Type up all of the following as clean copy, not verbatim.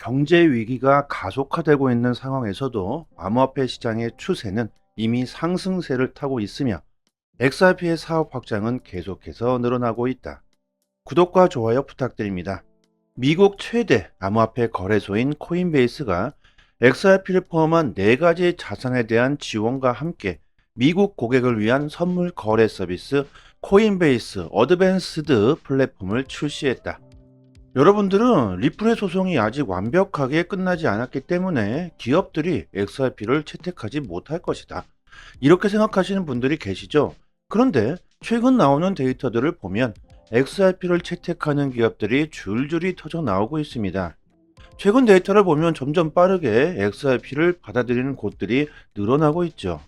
경제 위기가 가속화되고 있는 상황에서도 암호화폐 시장의 추세는 이미 상승세를 타고 있으며 XRP의 사업 확장은 계속해서 늘어나고 있다. 구독과 좋아요 부탁드립니다. 미국 최대 암호화폐 거래소인 코인베이스가 XRP를 포함한 4가지 자산에 대한 지원과 함께 미국 고객을 위한 선물 거래 서비스 코인베이스 어드밴스드 플랫폼을 출시했다. 여러분들은 리플의 소송이 아직 완벽하게 끝나지 않았기 때문에 기업들이 XRP를 채택하지 못할 것이다, 이렇게 생각하시는 분들이 계시죠? 그런데 최근 나오는 데이터들을 보면 XRP를 채택하는 기업들이 줄줄이 터져 나오고 있습니다. 최근 데이터를 보면 점점 빠르게 XRP를 받아들이는 곳들이 늘어나고 있죠.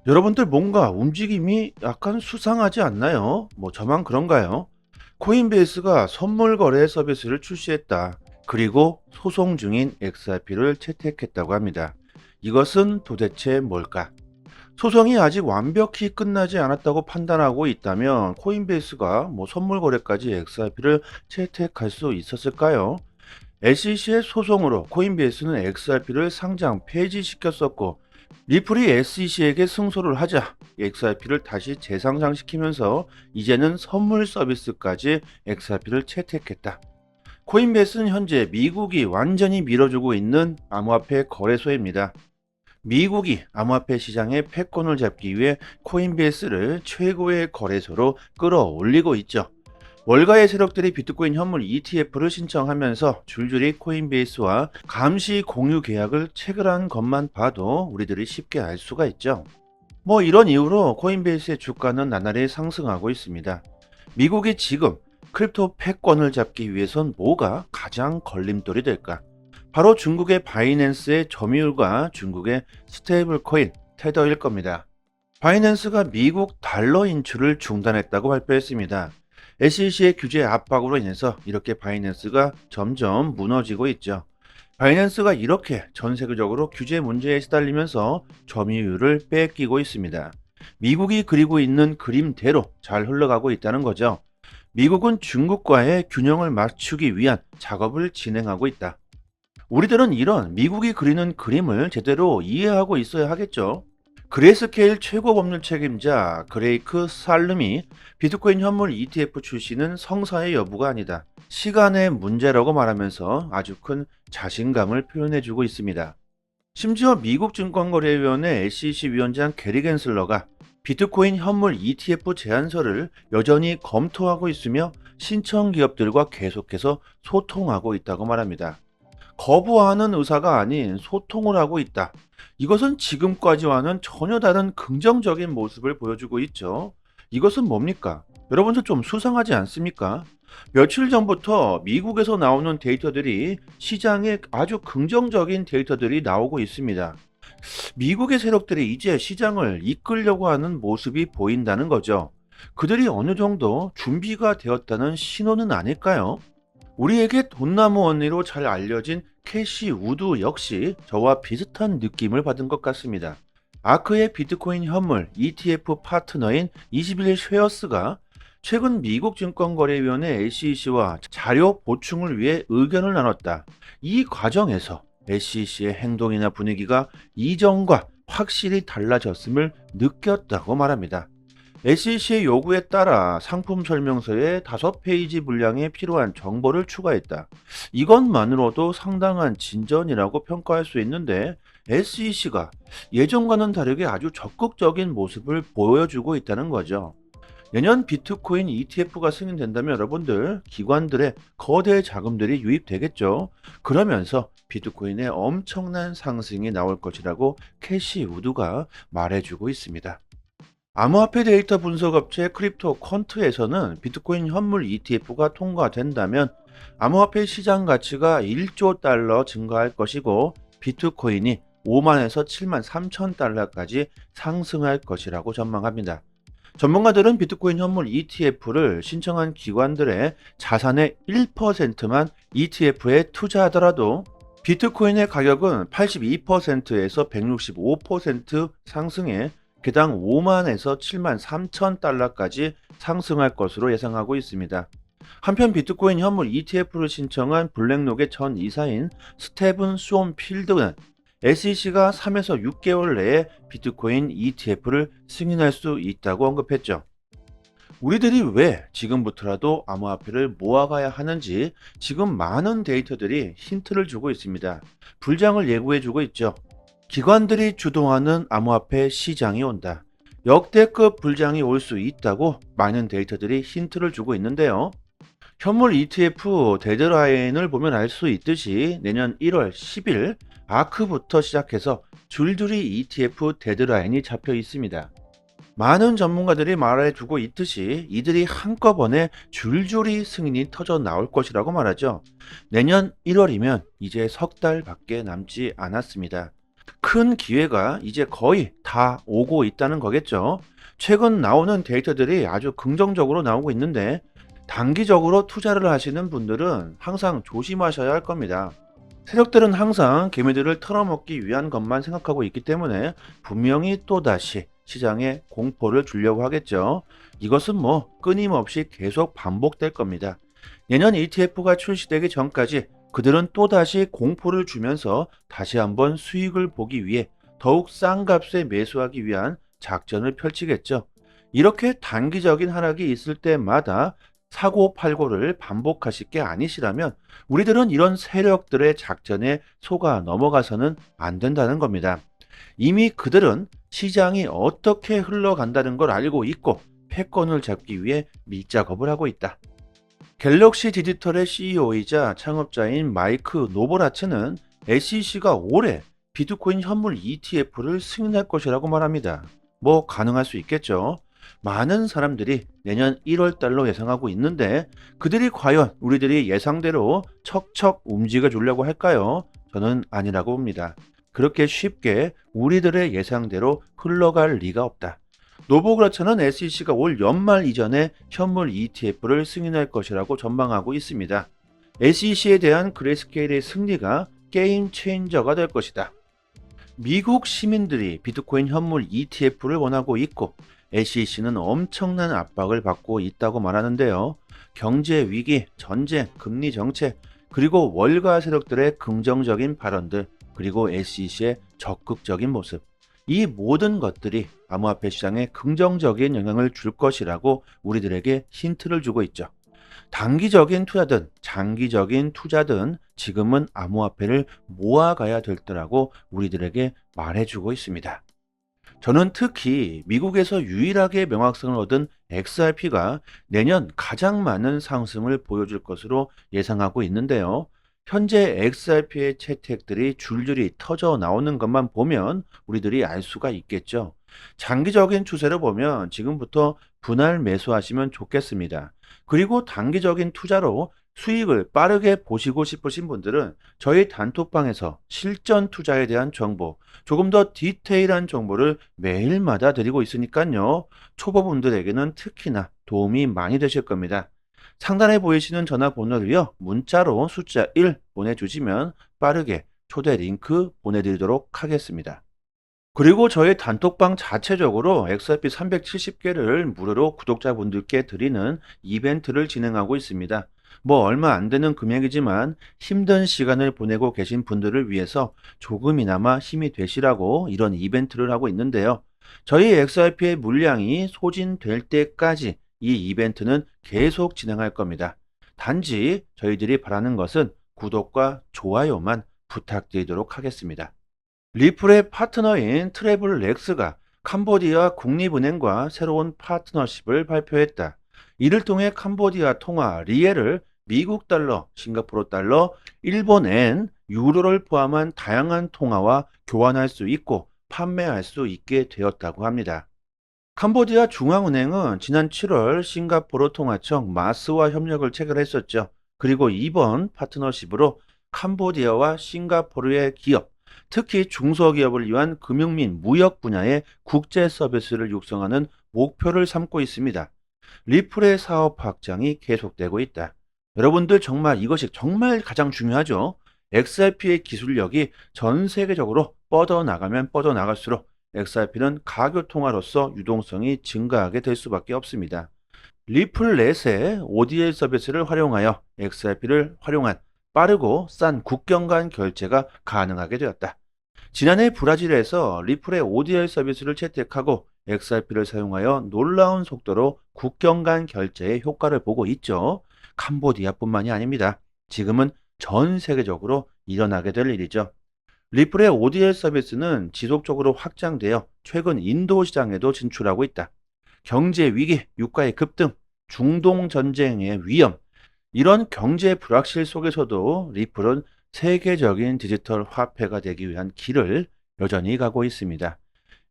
여러분들 뭔가 움직임이 약간 수상하지 않나요? 저만 그런가요? 코인베이스가 선물 거래 서비스를 출시했다. 그리고 소송 중인 XRP를 채택했다고 합니다. 이것은 도대체 뭘까? 소송이 아직 완벽히 끝나지 않았다고 판단하고 있다면 코인베이스가 선물 거래까지 XRP를 채택할 수 있었을까요? SEC의 소송으로 코인베이스는 XRP를 상장 폐지시켰었고, 리플이 SEC에게 승소를 하자 XRP를 다시 재상장시키면서 이제는 선물 서비스까지 XRP를 채택했다. 코인베이스는 현재 미국이 완전히 밀어주고 있는 암호화폐 거래소입니다. 미국이 암호화폐 시장의 패권을 잡기 위해 코인베이스를 최고의 거래소로 끌어올리고 있죠. 월가의 세력들이 비트코인 현물 ETF를 신청하면서 줄줄이 코인베이스와 감시 공유 계약을 체결한 것만 봐도 우리들이 쉽게 알 수가 있죠. 이런 이유로 코인베이스의 주가는 나날이 상승하고 있습니다. 미국이 지금 크립토 패권을 잡기 위해선 뭐가 가장 걸림돌이 될까? 바로 중국의 바이낸스의 점유율과 중국의 스테이블 코인 테더일 겁니다. 바이낸스가 미국 달러 인출을 중단했다고 발표했습니다. SEC의 규제 압박으로 인해서 이렇게 바이낸스가 점점 무너지고 있죠. 바이낸스가 이렇게 전 세계적으로 규제 문제에 시달리면서 점유율을 뺏기고 있습니다. 미국이 그리고 있는 그림대로 잘 흘러가고 있다는 거죠. 미국은 중국과의 균형을 맞추기 위한 작업을 진행하고 있다. 우리들은 이런 미국이 그리는 그림을 제대로 이해하고 있어야 하겠죠. 그레이스케일 최고 법률 책임자 그레이크 살름이 비트코인 현물 ETF 출시는 성사의 여부가 아니다, 시간의 문제라고 말하면서 아주 큰 자신감을 표현해주고 있습니다. 심지어 미국 증권거래위원회 SEC 위원장 게리 겐슬러가 비트코인 현물 ETF 제안서를 여전히 검토하고 있으며 신청 기업들과 계속해서 소통하고 있다고 말합니다. 거부하는 의사가 아닌 소통을 하고 있다. 이것은 지금까지와는 전혀 다른 긍정적인 모습을 보여주고 있죠. 이것은 뭡니까? 여러분들 좀 수상하지 않습니까? 며칠 전부터 미국에서 나오는 데이터들이 시장에 아주 긍정적인 데이터들이 나오고 있습니다. 미국의 세력들이 이제 시장을 이끌려고 하는 모습이 보인다는 거죠. 그들이 어느 정도 준비가 되었다는 신호는 아닐까요? 우리에게 돈나무 언니로 잘 알려진 캐시 우드 역시 저와 비슷한 느낌을 받은 것 같습니다. 아크의 비트코인 현물 ETF 파트너인 21 쉐어스가 최근 미국 증권거래위원회 SEC와 자료 보충을 위해 의견을 나눴다. 이 과정에서 SEC의 행동이나 분위기가 이전과 확실히 달라졌음을 느꼈다고 말합니다. SEC의 요구에 따라 상품 설명서에 5페이지 분량에 필요한 정보를 추가했다. 이것만으로도 상당한 진전이라고 평가할 수 있는데, SEC가 예전과는 다르게 아주 적극적인 모습을 보여주고 있다는 거죠. 내년 비트코인 ETF가 승인된다면 여러분들, 기관들의 거대 자금들이 유입되겠죠. 그러면서 비트코인의 엄청난 상승이 나올 것이라고 캐시 우드가 말해주고 있습니다. 암호화폐 데이터 분석 업체 크립토 퀀트에서는 비트코인 현물 ETF가 통과된다면 암호화폐 시장 가치가 1조 달러 증가할 것이고, 비트코인이 5만에서 7만 3천 달러까지 상승할 것이라고 전망합니다. 전문가들은 비트코인 현물 ETF를 신청한 기관들의 자산의 1%만 ETF에 투자하더라도 비트코인의 가격은 82%에서 165% 상승해 개당 5만에서 7만 3천 달러까지 상승할 것으로 예상하고 있습니다. 한편 비트코인 현물 ETF를 신청한 블랙록의 전 이사인 스테븐 수옴필드는 SEC가 3에서 6개월 내에 비트코인 ETF를 승인할 수 있다고 언급했죠. 우리들이 왜 지금부터라도 암호화폐를 모아가야 하는지 지금 많은 데이터들이 힌트를 주고 있습니다. 불장을 예고해주고 있죠. 기관들이 주도하는 암호화폐 시장이 온다. 역대급 불장이 올 수 있다고 많은 데이터들이 힌트를 주고 있는데요. 현물 ETF 데드라인을 보면 알 수 있듯이 내년 1월 10일 아크부터 시작해서 줄줄이 ETF 데드라인이 잡혀 있습니다. 많은 전문가들이 말해주고 있듯이 이들이 한꺼번에 줄줄이 승인이 터져 나올 것이라고 말하죠. 내년 1월이면 이제 석 달밖에 남지 않았습니다. 큰 기회가 이제 거의 다 오고 있다는 거겠죠. 최근 나오는 데이터들이 아주 긍정적으로 나오고 있는데 단기적으로 투자를 하시는 분들은 항상 조심하셔야 할 겁니다. 세력들은 항상 개미들을 털어먹기 위한 것만 생각하고 있기 때문에 분명히 또다시 시장에 공포를 주려고 하겠죠. 이것은 뭐 끊임없이 계속 반복될 겁니다. 내년 ETF가 출시되기 전까지 그들은 또다시 공포를 주면서 다시 한번 수익을 보기 위해 더욱 싼 값에 매수하기 위한 작전을 펼치겠죠. 이렇게 단기적인 하락이 있을 때마다 사고팔고를 반복하실 게 아니시라면 우리들은 이런 세력들의 작전에 속아 넘어가서는 안 된다는 겁니다. 이미 그들은 시장이 어떻게 흘러간다는 걸 알고 있고 패권을 잡기 위해 밀작업을 하고 있다. 갤럭시 디지털의 CEO이자 창업자인 마이크 노보라츠는 SEC가 올해 비트코인 현물 ETF를 승인할 것이라고 말합니다. 뭐 가능할 수 있겠죠. 많은 사람들이 내년 1월 달로 예상하고 있는데 그들이 과연 우리들이 예상대로 척척 움직여 주려고 할까요? 저는 아니라고 봅니다. 그렇게 쉽게 우리들의 예상대로 흘러갈 리가 없다. 노보그라차는 SEC가 올 연말 이전에 현물 ETF를 승인할 것이라고 전망하고 있습니다. SEC에 대한 그레이스케일의 승리가 게임 체인저가 될 것이다. 미국 시민들이 비트코인 현물 ETF를 원하고 있고 SEC는 엄청난 압박을 받고 있다고 말하는데요. 경제 위기, 전쟁, 금리 정책, 그리고 월가 세력들의 긍정적인 발언들, 그리고 SEC의 적극적인 모습. 이 모든 것들이 암호화폐 시장에 긍정적인 영향을 줄 것이라고 우리들에게 힌트를 주고 있죠. 단기적인 투자든 장기적인 투자든 지금은 암호화폐를 모아가야 될 때라고 우리들에게 말해주고 있습니다. 저는 특히 미국에서 유일하게 명확성을 얻은 XRP가 내년 가장 많은 상승을 보여줄 것으로 예상하고 있는데요. 현재 XRP의 채택들이 줄줄이 터져 나오는 것만 보면 우리들이 알 수가 있겠죠. 장기적인 추세를 보면 지금부터 분할 매수하시면 좋겠습니다. 그리고 단기적인 투자로 수익을 빠르게 보시고 싶으신 분들은 저희 단톡방에서 실전 투자에 대한 정보, 조금 더 디테일한 정보를 매일마다 드리고 있으니까요. 초보분들에게는 특히나 도움이 많이 되실 겁니다. 상단에 보이시는 전화번호를요. 문자로 숫자 1 보내주시면 빠르게 초대 링크 보내드리도록 하겠습니다. 그리고 저희 단톡방 자체적으로 XRP 370개를 무료로 구독자분들께 드리는 이벤트를 진행하고 있습니다. 뭐 얼마 안 되는 금액이지만 힘든 시간을 보내고 계신 분들을 위해서 조금이나마 힘이 되시라고 이런 이벤트를 하고 있는데요. 저희 XRP의 물량이 소진될 때까지 이 이벤트는 계속 진행할 겁니다. 단지 저희들이 바라는 것은 구독과 좋아요만 부탁드리도록 하겠습니다. 리플의 파트너인 트래블렉스가 캄보디아 국립은행과 새로운 파트너십을 발표했다. 이를 통해 캄보디아 통화 리엘을 미국 달러, 싱가포르 달러, 일본 엔, 유로를 포함한 다양한 통화와 교환할 수 있고 판매할 수 있게 되었다고 합니다. 캄보디아 중앙은행은 지난 7월 싱가포르 통화청 마스와 협력을 체결했었죠. 그리고 이번 파트너십으로 캄보디아와 싱가포르의 기업, 특히 중소기업을 위한 금융 및 무역 분야의 국제 서비스를 육성하는 목표를 삼고 있습니다. 리플의 사업 확장이 계속되고 있다. 여러분들 정말 이것이 정말 가장 중요하죠. XRP의 기술력이 전 세계적으로 뻗어나가면 뻗어나갈수록 XRP는 가교통화로서 유동성이 증가하게 될 수밖에 없습니다. 리플렛의 ODL 서비스를 활용하여 XRP를 활용한 빠르고 싼 국경 간 결제가 가능하게 되었다. 지난해 브라질에서 리플의 ODL 서비스를 채택하고 XRP를 사용하여 놀라운 속도로 국경 간 결제의 효과를 보고 있죠. 캄보디아뿐만이 아닙니다. 지금은 전 세계적으로 일어나게 될 일이죠. 리플의 ODL 서비스는 지속적으로 확장되어 최근 인도 시장에도 진출하고 있다. 경제 위기, 유가의 급등, 중동 전쟁의 위험, 이런 경제 불확실 속에서도 리플은 세계적인 디지털 화폐가 되기 위한 길을 여전히 가고 있습니다.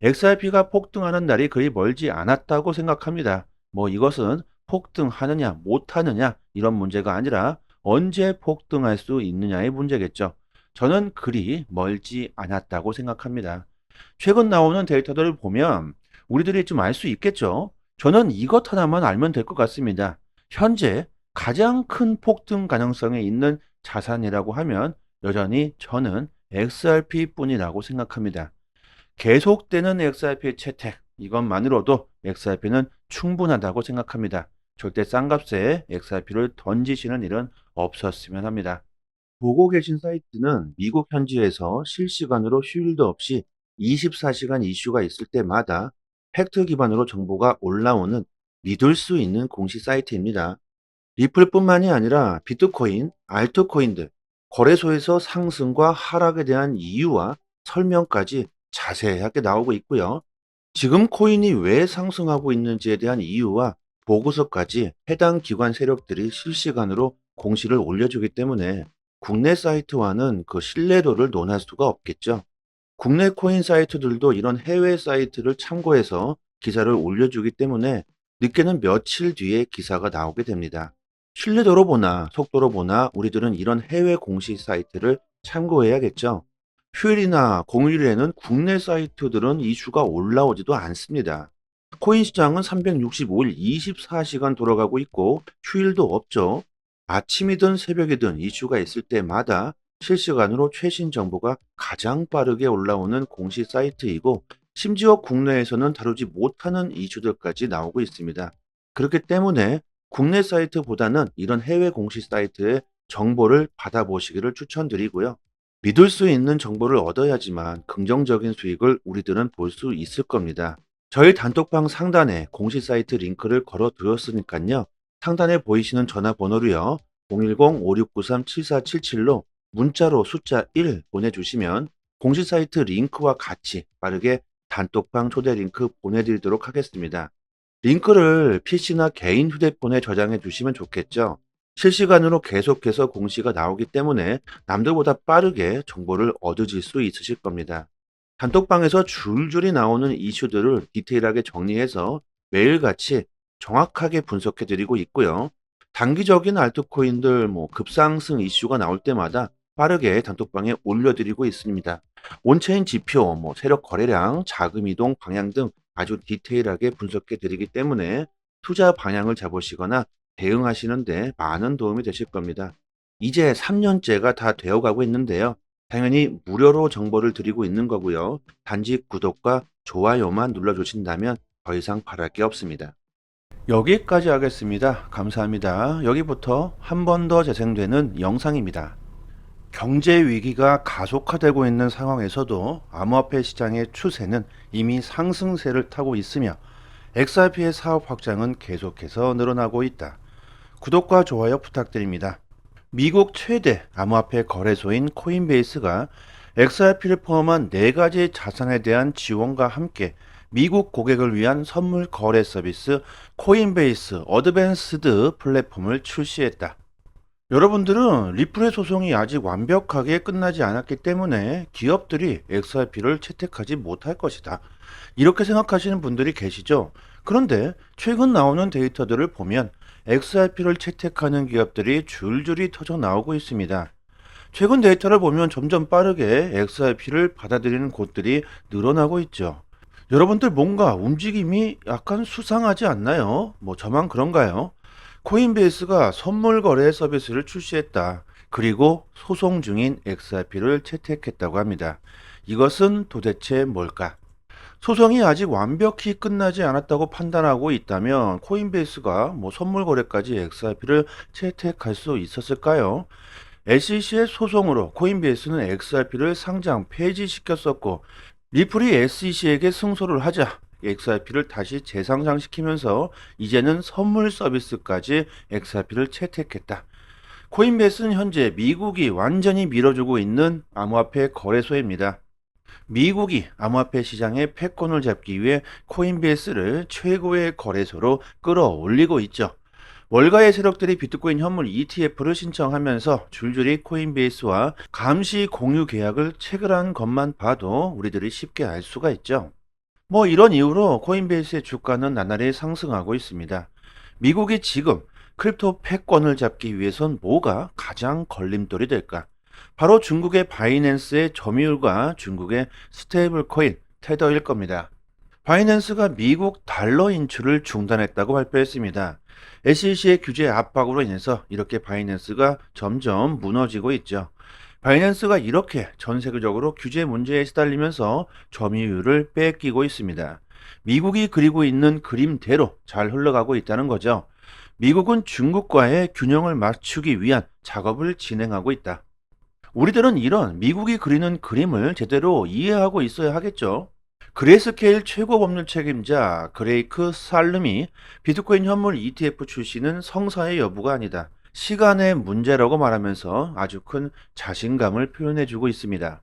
XRP가 폭등하는 날이 그리 멀지 않았다고 생각합니다. 이것은 폭등하느냐 못하느냐 이런 문제가 아니라 언제 폭등할 수 있느냐의 문제겠죠. 저는 그리 멀지 않았다고 생각합니다. 최근 나오는 데이터들을 보면 우리들이 좀 알 수 있겠죠. 저는 이것 하나만 알면 될 것 같습니다. 현재 가장 큰 폭등 가능성이 있는 자산이라고 하면 여전히 저는 XRP 뿐이라고 생각합니다. 계속되는 XRP 채택, 이것만으로도 XRP는 충분하다고 생각합니다. 절대 싼 값에 XRP를 던지시는 일은 없었으면 합니다. 보고 계신 사이트는 미국 현지에서 실시간으로 휴일도 없이 24시간 이슈가 있을 때마다 팩트 기반으로 정보가 올라오는 믿을 수 있는 공식 사이트입니다. 리플뿐만이 아니라 비트코인, 알트코인들, 거래소에서 상승과 하락에 대한 이유와 설명까지 자세하게 나오고 있고요. 지금 코인이 왜 상승하고 있는지에 대한 이유와 보고서까지 해당 기관 세력들이 실시간으로 공시를 올려주기 때문에 국내 사이트와는 그 신뢰도를 논할 수가 없겠죠. 국내 코인 사이트들도 이런 해외 사이트를 참고해서 기사를 올려주기 때문에 늦게는 며칠 뒤에 기사가 나오게 됩니다. 신뢰도로 보나 속도로 보나 우리들은 이런 해외 공식 사이트를 참고해야겠죠. 휴일이나 공휴일에는 국내 사이트들은 이슈가 올라오지도 않습니다. 코인 시장은 365일 24시간 돌아가고 있고 휴일도 없죠. 아침이든 새벽이든 이슈가 있을 때마다 실시간으로 최신 정보가 가장 빠르게 올라오는 공식 사이트이고 심지어 국내에서는 다루지 못하는 이슈들까지 나오고 있습니다. 그렇기 때문에 국내 사이트보다는 이런 해외 공식 사이트의 정보를 받아보시기를 추천드리고요. 믿을 수 있는 정보를 얻어야지만 긍정적인 수익을 우리들은 볼 수 있을 겁니다. 저희 단톡방 상단에 공식 사이트 링크를 걸어 두었으니까요. 상단에 보이시는 전화번호로요. 010-5693-7477로 문자로 숫자 1 보내주시면 공식 사이트 링크와 같이 빠르게 단톡방 초대 링크 보내드리도록 하겠습니다. 링크를 PC나 개인 휴대폰에 저장해 두시면 좋겠죠. 실시간으로 계속해서 공시가 나오기 때문에 남들보다 빠르게 정보를 얻으실 수 있으실 겁니다. 단톡방에서 줄줄이 나오는 이슈들을 디테일하게 정리해서 매일같이 정확하게 분석해 드리고 있고요. 단기적인 알트코인들 급상승 이슈가 나올 때마다 빠르게 단톡방에 올려드리고 있습니다. 온체인 지표, 세력 거래량, 자금 이동 방향 등 아주 디테일하게 분석해 드리기 때문에 투자 방향을 잡으시거나 대응하시는데 많은 도움이 되실 겁니다. 이제 3년째가 다 되어가고 있는데요. 당연히 무료로 정보를 드리고 있는 거고요. 단지 구독과 좋아요만 눌러주신다면 더 이상 바랄 게 없습니다. 여기까지 하겠습니다. 감사합니다. 여기부터 한 번 더 재생되는 영상입니다. 경제 위기가 가속화되고 있는 상황에서도 암호화폐 시장의 추세는 이미 상승세를 타고 있으며 XRP의 사업 확장은 계속해서 늘어나고 있다. 구독과 좋아요 부탁드립니다. 미국 최대 암호화폐 거래소인 코인베이스가 XRP를 포함한 4가지 자산에 대한 지원과 함께 미국 고객을 위한 선물 거래 서비스 코인베이스 어드밴스드 플랫폼을 출시했다. 여러분들은 리플의 소송이 아직 완벽하게 끝나지 않았기 때문에 기업들이 XRP를 채택하지 못할 것이다. 이렇게 생각하시는 분들이 계시죠? 그런데 최근 나오는 데이터들을 보면 XRP를 채택하는 기업들이 줄줄이 터져 나오고 있습니다. 최근 데이터를 보면 점점 빠르게 XRP를 받아들이는 곳들이 늘어나고 있죠. 여러분들 뭔가 움직임이 약간 수상하지 않나요? 저만 그런가요? 코인베이스가 선물 거래 서비스를 출시했다. 그리고 소송 중인 XRP를 채택했다고 합니다. 이것은 도대체 뭘까? 소송이 아직 완벽히 끝나지 않았다고 판단하고 있다면 코인베이스가 선물 거래까지 XRP를 채택할 수 있었을까요? SEC의 소송으로 코인베이스는 XRP를 상장 폐지시켰었고, 리플이 SEC에게 승소를 하자 XRP를 다시 재상장시키면서 이제는 선물 서비스까지 XRP를 채택했다. 코인베이스는 현재 미국이 완전히 밀어주고 있는 암호화폐 거래소입니다. 미국이 암호화폐 시장의 패권을 잡기 위해 코인베이스를 최고의 거래소로 끌어올리고 있죠. 월가의 세력들이 비트코인 현물 ETF를 신청하면서 줄줄이 코인베이스와 감시 공유 계약을 체결한 것만 봐도 우리들이 쉽게 알 수가 있죠. 이런 이유로 코인베이스의 주가는 나날이 상승하고 있습니다. 미국이 지금 크립토 패권을 잡기 위해선 뭐가 가장 걸림돌이 될까? 바로 중국의 바이낸스의 점유율과 중국의 스테이블 코인 테더일 겁니다. 바이낸스가 미국 달러 인출을 중단했다고 발표했습니다. SEC의 규제 압박으로 인해서 이렇게 바이낸스가 점점 무너지고 있죠. 바이낸스가 이렇게 전 세계적으로 규제 문제에 시달리면서 점유율을 뺏기고 있습니다. 미국이 그리고 있는 그림대로 잘 흘러가고 있다는 거죠. 미국은 중국과의 균형을 맞추기 위한 작업을 진행하고 있다. 우리들은 이런 미국이 그리는 그림을 제대로 이해하고 있어야 하겠죠. 그레이스케일 최고 법률 책임자 그레이크 살름이 비트코인 현물 ETF 출시는 성사의 여부가 아니다, 시간의 문제라고 말하면서 아주 큰 자신감을 표현해주고 있습니다.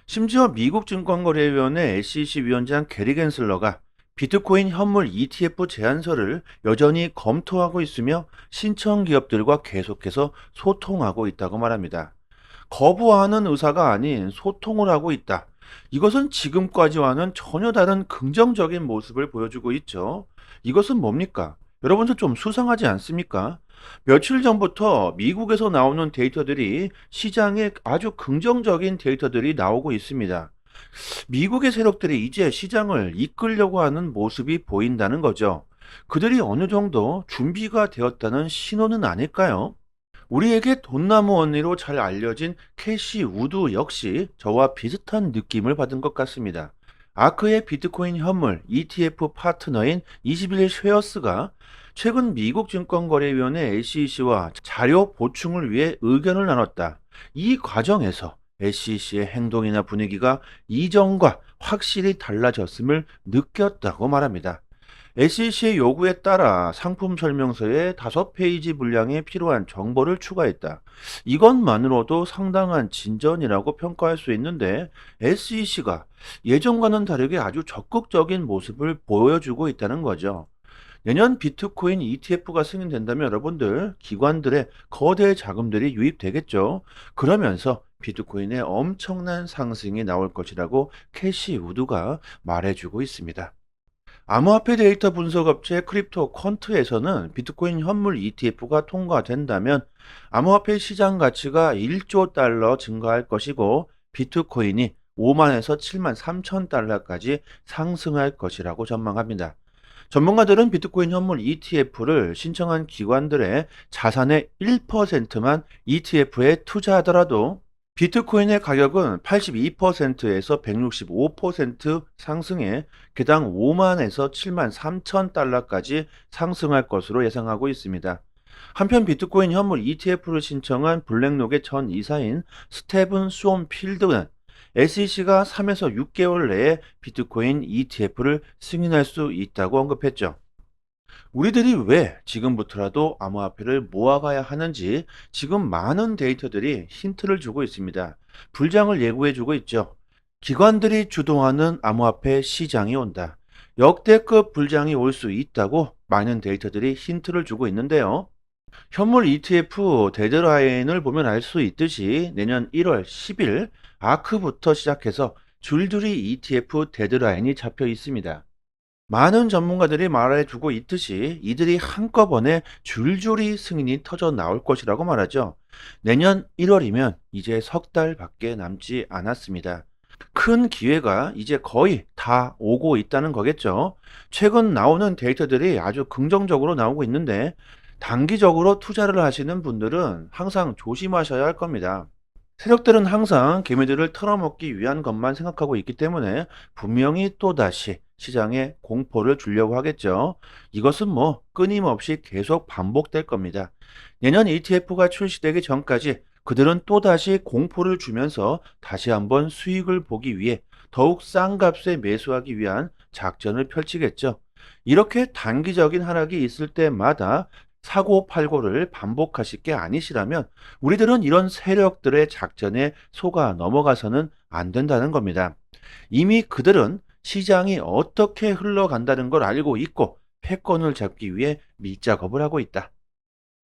심지어 미국 증권거래위원회 SEC 위원장 게리 겐슬러가 비트코인 현물 ETF 제안서를 여전히 검토하고 있으며 신청 기업들과 계속해서 소통하고 있다고 말합니다. 거부하는 의사가 아닌 소통을 하고 있다. 이것은 지금까지와는 전혀 다른 긍정적인 모습을 보여주고 있죠. 이것은 뭡니까? 여러분들 좀 수상하지 않습니까? 며칠 전부터 미국에서 나오는 데이터들이 시장에 아주 긍정적인 데이터들이 나오고 있습니다. 미국의 세력들이 이제 시장을 이끌려고 하는 모습이 보인다는 거죠. 그들이 어느 정도 준비가 되었다는 신호는 아닐까요? 우리에게 돈나무 언니로 잘 알려진 캐시 우드 역시 저와 비슷한 느낌을 받은 것 같습니다. 아크의 비트코인 현물 ETF 파트너인 21 쉐어스가 최근 미국 증권거래위원회 SEC와 자료 보충을 위해 의견을 나눴다. 이 과정에서 SEC의 행동이나 분위기가 이전과 확실히 달라졌음을 느꼈다고 말합니다. SEC의 요구에 따라 상품 설명서에 5페이지 분량에 필요한 정보를 추가했다. 이것만으로도 상당한 진전이라고 평가할 수 있는데, SEC가 예전과는 다르게 아주 적극적인 모습을 보여주고 있다는 거죠. 내년 비트코인 ETF가 승인된다면 여러분들 기관들의 거대 자금들이 유입되겠죠. 그러면서 비트코인의 엄청난 상승이 나올 것이라고 캐시 우드가 말해주고 있습니다. 암호화폐 데이터 분석 업체 크립토 퀀트에서는 비트코인 현물 ETF가 통과된다면 암호화폐 시장 가치가 1조 달러 증가할 것이고 비트코인이 5만에서 7만 3천 달러까지 상승할 것이라고 전망합니다. 전문가들은 비트코인 현물 ETF를 신청한 기관들의 자산의 1%만 ETF에 투자하더라도 비트코인의 가격은 82%에서 165% 상승해 개당 5만에서 7만 3천 달러까지 상승할 것으로 예상하고 있습니다. 한편 비트코인 현물 ETF를 신청한 블랙록의 전 이사인 스테븐 수온필드는 SEC가 3에서 6개월 내에 비트코인 ETF를 승인할 수 있다고 언급했죠. 우리들이 왜 지금부터라도 암호화폐를 모아가야 하는지 지금 많은 데이터들이 힌트를 주고 있습니다. 불장을 예고해주고 있죠. 기관들이 주도하는 암호화폐 시장이 온다. 역대급 불장이 올 수 있다고 많은 데이터들이 힌트를 주고 있는데요. 현물 ETF 데드라인을 보면 알 수 있듯이 내년 1월 10일 아크부터 시작해서 줄줄이 ETF 데드라인이 잡혀 있습니다. 많은 전문가들이 말해주고 있듯이 이들이 한꺼번에 줄줄이 승인이 터져 나올 것이라고 말하죠. 내년 1월이면 이제 석 달밖에 남지 않았습니다. 큰 기회가 이제 거의 다 오고 있다는 거겠죠. 최근 나오는 데이터들이 아주 긍정적으로 나오고 있는데 단기적으로 투자를 하시는 분들은 항상 조심하셔야 할 겁니다. 세력들은 항상 개미들을 털어먹기 위한 것만 생각하고 있기 때문에 분명히 또다시 시장에 공포를 주려고 하겠죠. 이것은 뭐 끊임없이 계속 반복될 겁니다. 내년 ETF가 출시되기 전까지 그들은 또다시 공포를 주면서 다시 한번 수익을 보기 위해 더욱 싼 값에 매수하기 위한 작전을 펼치겠죠. 이렇게 단기적인 하락이 있을 때마다 사고팔고를 반복하실 게 아니시라면 우리들은 이런 세력들의 작전에 속아 넘어가서는 안 된다는 겁니다. 이미 그들은 시장이 어떻게 흘러간다는 걸 알고 있고 패권을 잡기 위해 밑작업을 하고 있다.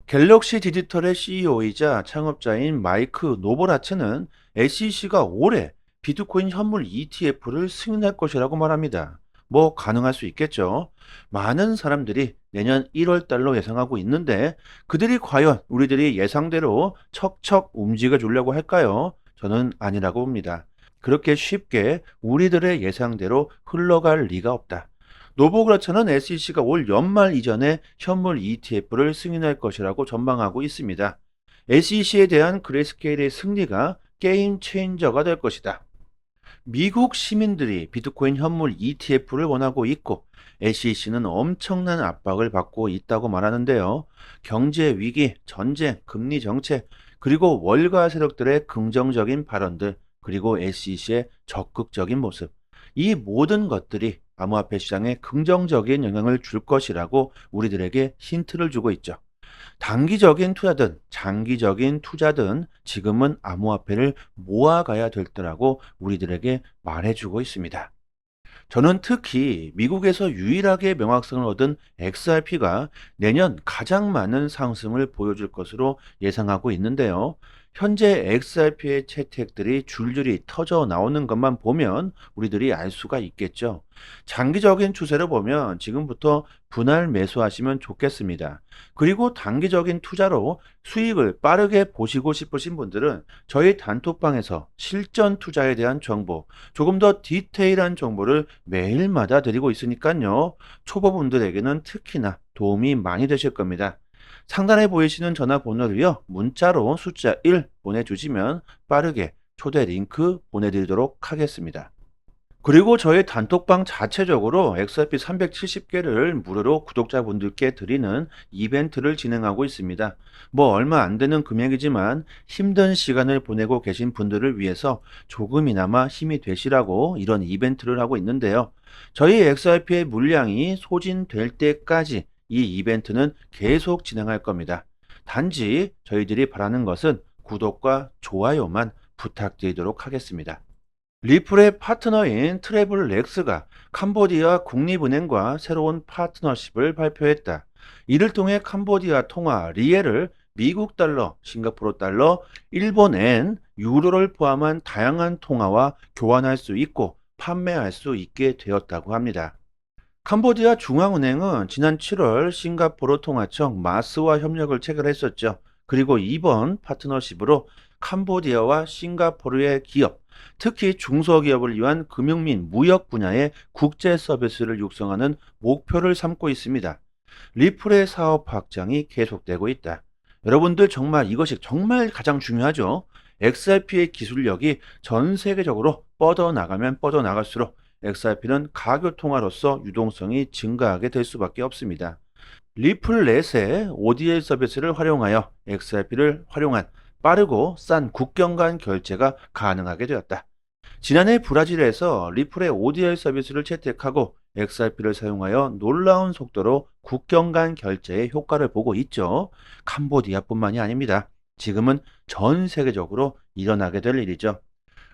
갤럭시 디지털의 CEO이자 창업자인 마이크 노보라츠는 SEC가 올해 비트코인 현물 ETF를 승인할 것이라고 말합니다. 뭐 가능할 수 있겠죠. 많은 사람들이 내년 1월 달로 예상하고 있는데 그들이 과연 우리들이 예상대로 척척 움직여 주려고 할까요? 저는 아니라고 봅니다. 그렇게 쉽게 우리들의 예상대로 흘러갈 리가 없다. 노보그라차는 SEC가 올 연말 이전에 현물 ETF를 승인할 것이라고 전망하고 있습니다. SEC에 대한 그레이스케일의 승리가 게임 체인저가 될 것이다. 미국 시민들이 비트코인 현물 ETF를 원하고 있고 SEC는 엄청난 압박을 받고 있다고 말하는데요. 경제 위기, 전쟁, 금리 정책, 그리고 월가 세력들의 긍정적인 발언들, 그리고 SEC의 적극적인 모습. 이 모든 것들이 암호화폐 시장에 긍정적인 영향을 줄 것이라고 우리들에게 힌트를 주고 있죠. 단기적인 투자든 장기적인 투자든 지금은 암호화폐를 모아가야 될 때라고 우리들에게 말해주고 있습니다. 저는 특히 미국에서 유일하게 명확성을 얻은 XRP가 내년 가장 많은 상승을 보여줄 것으로 예상하고 있는데요. 현재 XRP의 채택들이 줄줄이 터져 나오는 것만 보면 우리들이 알 수가 있겠죠. 장기적인 추세를 보면 지금부터 분할 매수하시면 좋겠습니다. 그리고 단기적인 투자로 수익을 빠르게 보시고 싶으신 분들은 저희 단톡방에서 실전 투자에 대한 정보, 조금 더 디테일한 정보를 매일마다 드리고 있으니까요. 초보분들에게는 특히나 도움이 많이 되실 겁니다. 상단에 보이시는 전화번호로요. 문자로 숫자 1 보내주시면 빠르게 초대 링크 보내드리도록 하겠습니다. 그리고 저희 단톡방 자체적으로 XRP 370개를 무료로 구독자분들께 드리는 이벤트를 진행하고 있습니다. 뭐 얼마 안 되는 금액이지만 힘든 시간을 보내고 계신 분들을 위해서 조금이나마 힘이 되시라고 이런 이벤트를 하고 있는데요. 저희 XRP의 물량이 소진될 때까지 이 이벤트는 계속 진행할 겁니다. 단지 저희들이 바라는 것은 구독과 좋아요만 부탁드리도록 하겠습니다. 리플의 파트너인 트래블렉스가 캄보디아 국립은행과 새로운 파트너십을 발표했다. 이를 통해 캄보디아 통화 리엘을 미국 달러, 싱가포르 달러, 일본 엔, 유로를 포함한 다양한 통화와 교환할 수 있고 판매할 수 있게 되었다고 합니다. 캄보디아 중앙은행은 지난 7월 싱가포르 통화청 마스와 협력을 체결했었죠. 그리고 이번 파트너십으로 캄보디아와 싱가포르의 기업, 특히 중소기업을 위한 금융 및 무역 분야의 국제 서비스를 육성하는 목표를 삼고 있습니다. 리플의 사업 확장이 계속되고 있다. 여러분들 정말 이것이 정말 가장 중요하죠. XRP의 기술력이 전 세계적으로 뻗어나가면 뻗어나갈수록 XRP는 가교통화로서 유동성이 증가하게 될 수밖에 없습니다. 리플넷의 ODL 서비스를 활용하여 XRP를 활용한 빠르고 싼 국경 간 결제가 가능하게 되었다. 지난해 브라질에서 리플의 ODL 서비스를 채택하고 XRP를 사용하여 놀라운 속도로 국경 간 결제의 효과를 보고 있죠. 캄보디아뿐만이 아닙니다. 지금은 전 세계적으로 일어나게 될 일이죠.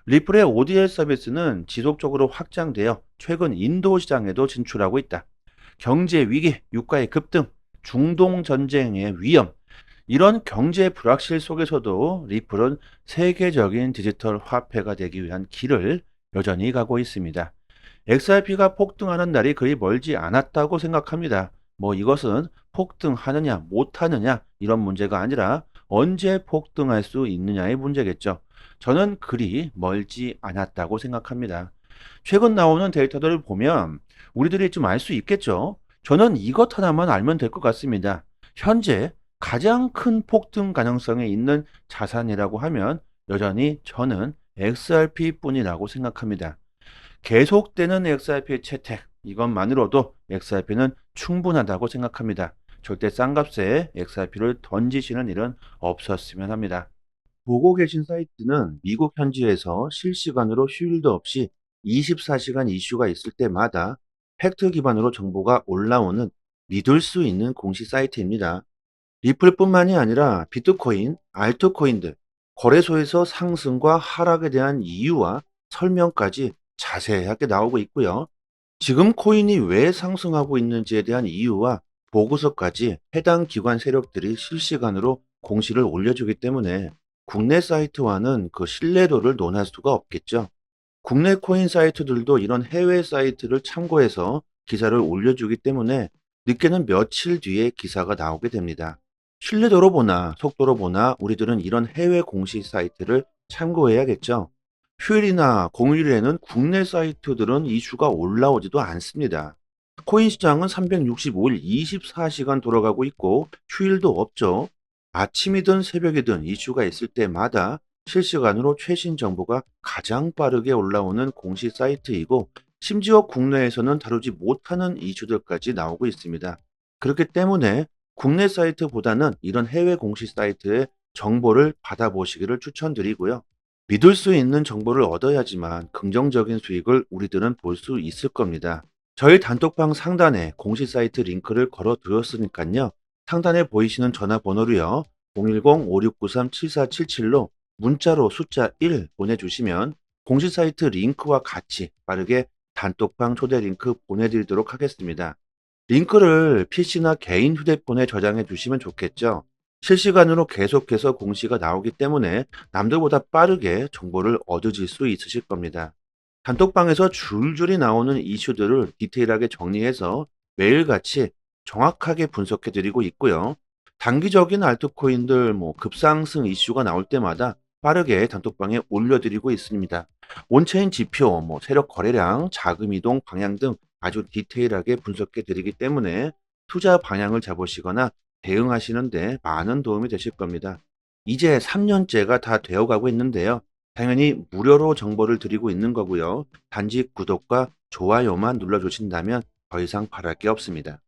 리플의 ODL 서비스는 지속적으로 확장되어 최근 인도 시장에도 진출하고 있다. 경제 위기, 유가의 급등, 중동 전쟁의 위험, 이런 경제 불확실 속에서도 리플은 세계적인 디지털 화폐가 되기 위한 길을 여전히 가고 있습니다. XRP가 폭등하는 날이 그리 멀지 않았다고 생각합니다. 뭐 이것은 폭등하느냐 못하느냐 이런 문제가 아니라 언제 폭등할 수 있느냐의 문제겠죠. 저는 그리 멀지 않았다고 생각합니다. 최근 나오는 데이터들을 보면 우리들이 좀 알 수 있겠죠. 저는 이것 하나만 알면 될 것 같습니다. 현재 가장 큰 폭등 가능성에 있는 자산이라고 하면 여전히 저는 XRP 뿐이라고 생각합니다. 계속되는 XRP 채택, 이것만으로도 XRP는 충분하다고 생각합니다. 절대 싼 값에 XRP를 던지시는 일은 없었으면 합니다. 보고 계신 사이트는 미국 현지에서 실시간으로 휴일도 없이 24시간 이슈가 있을 때마다 팩트 기반으로 정보가 올라오는 믿을 수 있는 공식 사이트입니다. 리플뿐만이 아니라 비트코인, 알트코인들, 거래소에서 상승과 하락에 대한 이유와 설명까지 자세하게 나오고 있고요. 지금 코인이 왜 상승하고 있는지에 대한 이유와 보고서까지 해당 기관 세력들이 실시간으로 공시를 올려주기 때문에 국내 사이트와는 그 신뢰도를 논할 수가 없겠죠. 국내 코인 사이트들도 이런 해외 사이트를 참고해서 기사를 올려주기 때문에 늦게는 며칠 뒤에 기사가 나오게 됩니다. 신뢰도로 보나 속도로 보나 우리들은 이런 해외 공식 사이트를 참고해야겠죠. 휴일이나 공휴일에는 국내 사이트들은 이슈가 올라오지도 않습니다. 코인 시장은 365일 24시간 돌아가고 있고 휴일도 없죠. 아침이든 새벽이든 이슈가 있을 때마다 실시간으로 최신 정보가 가장 빠르게 올라오는 공식 사이트이고 심지어 국내에서는 다루지 못하는 이슈들까지 나오고 있습니다. 그렇기 때문에 국내 사이트보다는 이런 해외 공식 사이트의 정보를 받아보시기를 추천드리고요. 믿을 수 있는 정보를 얻어야지만 긍정적인 수익을 우리들은 볼 수 있을 겁니다. 저희 단톡방 상단에 공식 사이트 링크를 걸어 두었으니까요. 상단에 보이시는 전화번호로요. 010-5693-7477로 문자로 숫자 1 보내주시면 공식 사이트 링크와 같이 빠르게 단톡방 초대 링크 보내드리도록 하겠습니다. 링크를 PC나 개인 휴대폰에 저장해 두시면 좋겠죠. 실시간으로 계속해서 공시가 나오기 때문에 남들보다 빠르게 정보를 얻으실 수 있으실 겁니다. 단톡방에서 줄줄이 나오는 이슈들을 디테일하게 정리해서 매일같이 정확하게 분석해 드리고 있고요. 단기적인 알트코인들 급상승 이슈가 나올 때마다 빠르게 단톡방에 올려드리고 있습니다. 온체인 지표, 세력 거래량, 자금 이동 방향 등 아주 디테일하게 분석해 드리기 때문에 투자 방향을 잡으시거나 대응하시는데 많은 도움이 되실 겁니다. 이제 3년째가 다 되어 가고 있는데요. 당연히 무료로 정보를 드리고 있는 거고요. 단지 구독과 좋아요만 눌러주신다면 더 이상 바랄 게 없습니다.